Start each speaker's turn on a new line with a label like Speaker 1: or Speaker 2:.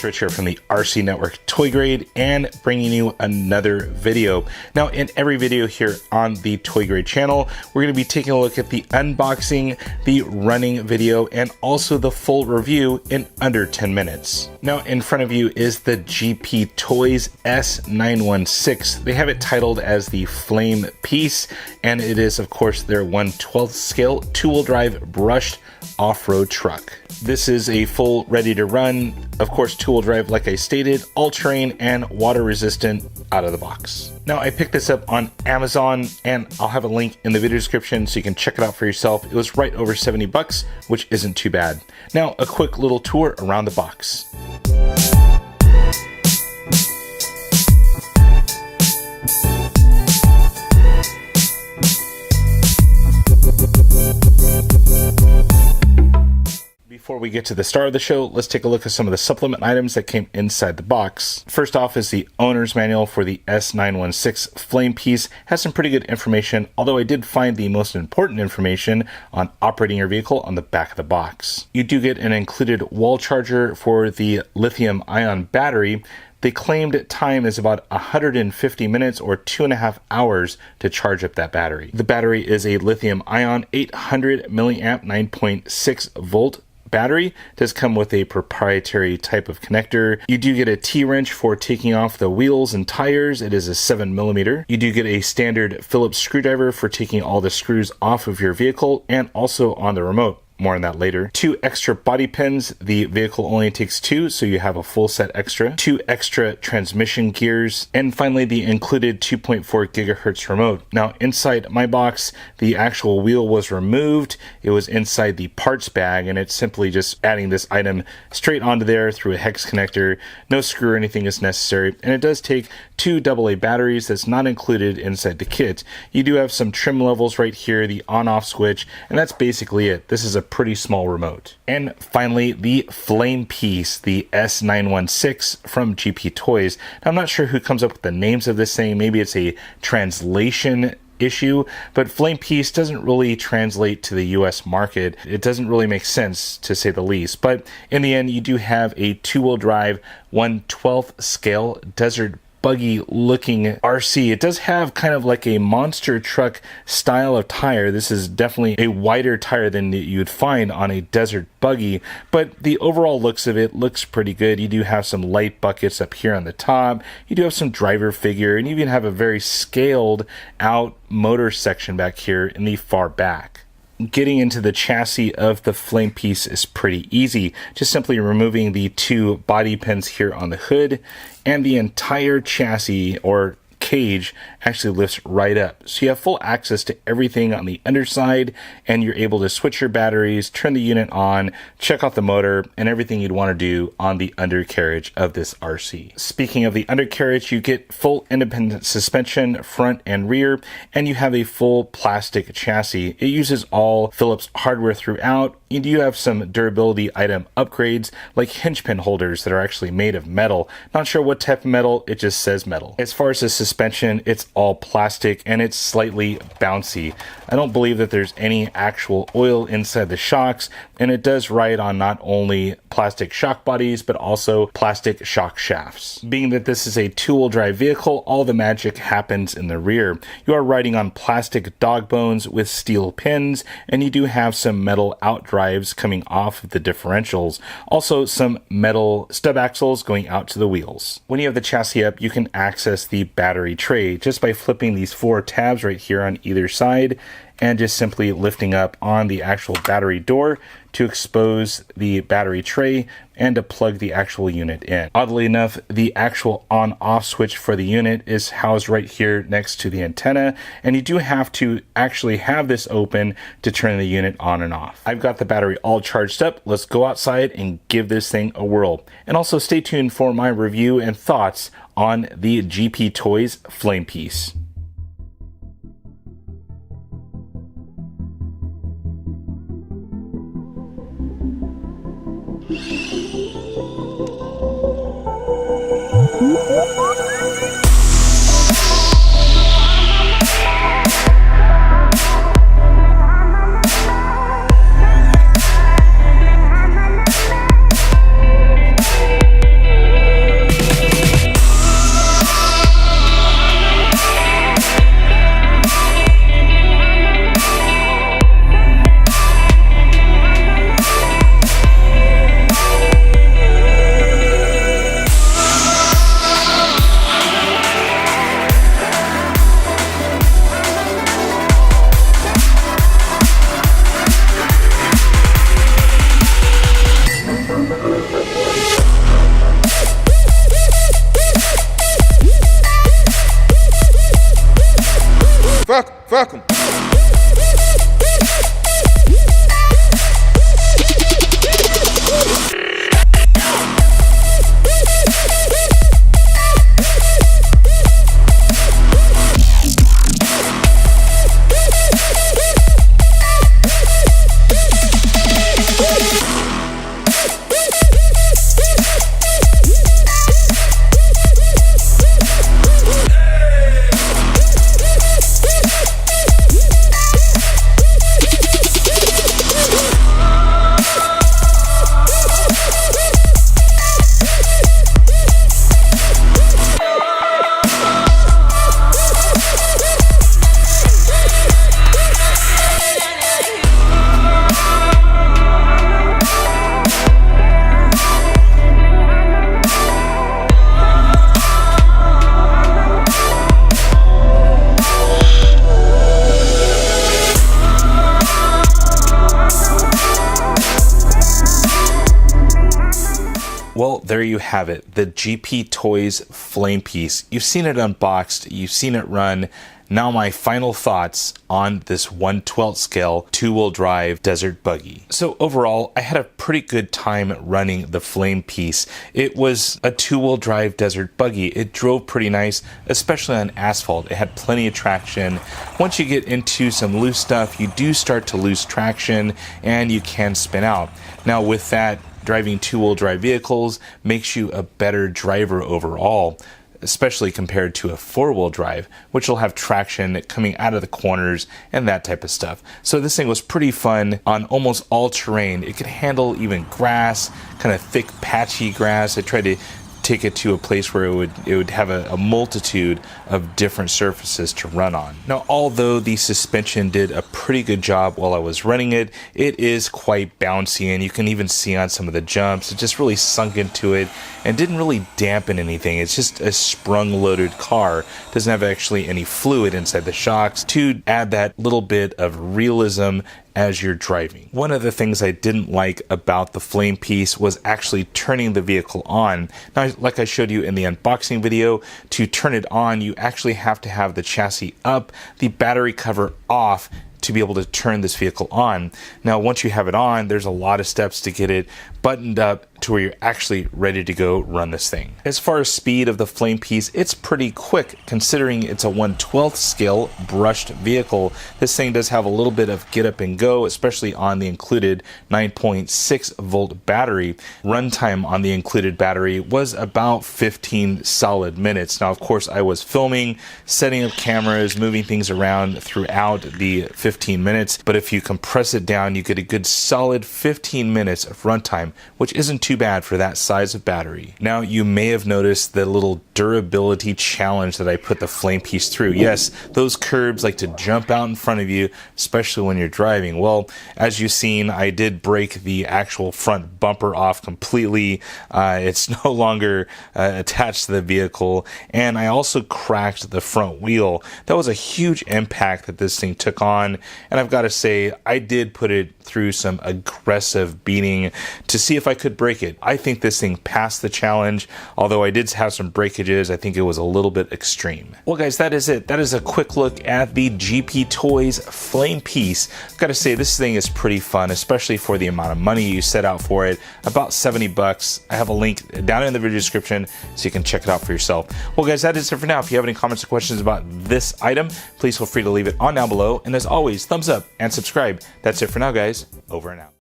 Speaker 1: Rich here from the RCNetwork Toy Grade and bringing you another video. Now, in every video here on the Toy Grade channel, we're going to be taking a look at the unboxing, the running video, and also the full review in under 10 minutes. Now, in front of you is the GP Toys S916. They have it titled as the Flame Piece, and it is, of course, their 1/12 scale two-wheel drive brushed off-road truck. This is a full ready to run, of course, two-wheel drive, like I stated, all-terrain and water resistant out of the box. Now, I picked this up on Amazon, and I'll have a link in the video description so you can check it out for yourself. It was right over 70 bucks, which isn't too bad. Now, a quick little tour around the box. Before we get to the star of the show, let's take a look at some of the supplement items that came inside the box. First off is the owner's manual for the S916 Flame Piece. Has some pretty good information, although I did find the most important information on operating your vehicle on the back of the box. You do get an included wall charger for the lithium ion battery. The claimed time is about 150 minutes or 2.5 hours to charge up that battery. The battery is a lithium ion 800 milliamp 9.6 volt battery. It does come with a proprietary type of connector. You do get a T-wrench for taking off the wheels and tires. It is a 7mm. You do get a standard Phillips screwdriver for taking all the screws off of your vehicle and also on the remote. More on that later. 2 extra body pins. The vehicle only takes 2, so you have a full set extra. 2 extra transmission gears. And finally, the included 2.4 gigahertz remote. Now, inside my box, the actual wheel was removed. It was inside the parts bag, and it's simply just adding this item straight onto there through a hex connector. No screw or anything is necessary. And it does take 2 AA batteries that's not included inside the kit. You do have some trim levels right here, the on-off switch, and that's basically it. This is a pretty small remote. And finally, the Flame Piece, the S916 from GP Toys. Now, I'm not sure who comes up with the names of this thing. Maybe it's a translation issue, but Flame Piece doesn't really translate to the US market. It doesn't really make sense, to say the least. But in the end, you do have a two-wheel drive 1/12 scale Desert Buggy looking RC. It does have kind of like a monster truck style of tire. This is definitely a wider tire than you'd find on a Desert Buggy, but the overall looks of it looks pretty good. You do have some light buckets up here on the top. You do have some driver figure, and you even have a very scaled out motor section back here in the far back. Getting into the chassis of the Flame Piece is pretty easy. Just simply removing the 2 body pins here on the hood, and the entire chassis or cage actually lifts right up. So you have full access to everything on the underside, and you're able to switch your batteries, turn the unit on, check out the motor, and everything you'd want to do on the undercarriage of this RC. Speaking of the undercarriage, you get full independent suspension, front and rear, and you have a full plastic chassis. It uses all Phillips hardware throughout. You do have some durability item upgrades, like hinge pin holders that are actually made of metal. Not sure what type of metal, it just says metal. As far as the suspension, it's all plastic and it's slightly bouncy. I don't believe that there's any actual oil inside the shocks, and it does ride on not only plastic shock bodies, but also plastic shock shafts. Being that this is a two-wheel drive vehicle, all the magic happens in the rear. You are riding on plastic dog bones with steel pins, and you do have some metal outdrives coming off of the differentials. Also, some metal stub axles going out to the wheels. When you have the chassis up, you can access the battery tray just by flipping these 4 tabs right here on either side, and just simply lifting up on the actual battery door to expose the battery tray and to plug the actual unit in. Oddly enough, the actual on-off switch for the unit is housed right here next to the antenna, and you do have to actually have this open to turn the unit on and off. I've got the battery all charged up. Let's go outside and give this thing a whirl. And also stay tuned for my review and thoughts on the GP Toys Flame Piece.
Speaker 2: Fuck 'em.
Speaker 1: Well, there you have it, the GP Toys flame piece. You've seen it unboxed, you've seen it run. Now my final thoughts on this 1/12 scale 2-wheel drive Desert Buggy. So overall, I had a pretty good time running the flame piece. It was a 2-wheel drive Desert Buggy. It drove pretty nice, especially on asphalt. It had plenty of traction. Once you get into some loose stuff, you do start to lose traction and you can spin out. Now with that, driving 2-wheel drive vehicles makes you a better driver overall, especially compared to a 4-wheel drive, which will have traction coming out of the corners and that type of stuff. So this thing was pretty fun on almost all terrain. It could handle even grass, kind of thick, patchy grass. I tried to take it to a place where it would have a multitude of different surfaces to run on. Now, although the suspension did a pretty good job while I was running it, it is quite bouncy, and you can even see on some of the jumps, it just really sunk into it and didn't really dampen anything. It's just a sprung-loaded car. It doesn't have actually any fluid inside the shocks to add that little bit of realism as you're driving. One of the things I didn't like about the flame piece was actually turning the vehicle on. Now, like I showed you in the unboxing video, to turn it on, you actually have to have the chassis up, the battery cover off, to be able to turn this vehicle on. Now, once you have it on, there's a lot of steps to get it buttoned up to where you're actually ready to go run this thing. As far as speed of the flame piece, it's pretty quick considering it's a 1/12 scale brushed vehicle. This thing does have a little bit of get up and go, especially on the included 9.6 volt battery. Runtime on the included battery was about 15 solid minutes. Now, of course, I was filming, setting up cameras, moving things around throughout the 15 minutes, but if you compress it down, you get a good solid 15 minutes of runtime, which isn't too bad for that size of battery. Now, you may have noticed the little durability challenge that I put the flame piece through. Yes, those curbs like to jump out in front of you, especially when you're driving. Well, as you've seen, I did break the actual front bumper off completely. It's no longer attached to the vehicle, and I also cracked the front wheel. That was a huge impact that this thing took on, and I've got to say, I did put it through some aggressive beating to see if I could break it. I think this thing passed the challenge, although I did have some breakages. I think it was a little bit extreme. Well, guys, that is it. That is a quick look at the GP Toys flame piece. I've got to say, this thing is pretty fun, especially for the amount of money you set out for it. About 70 bucks. I have a link down in the video description so you can check it out for yourself. Well, guys, that is it for now. If you have any comments or questions about this item, please feel free to leave it on down below. And as always, thumbs up and subscribe. That's it for now, guys. Over and out.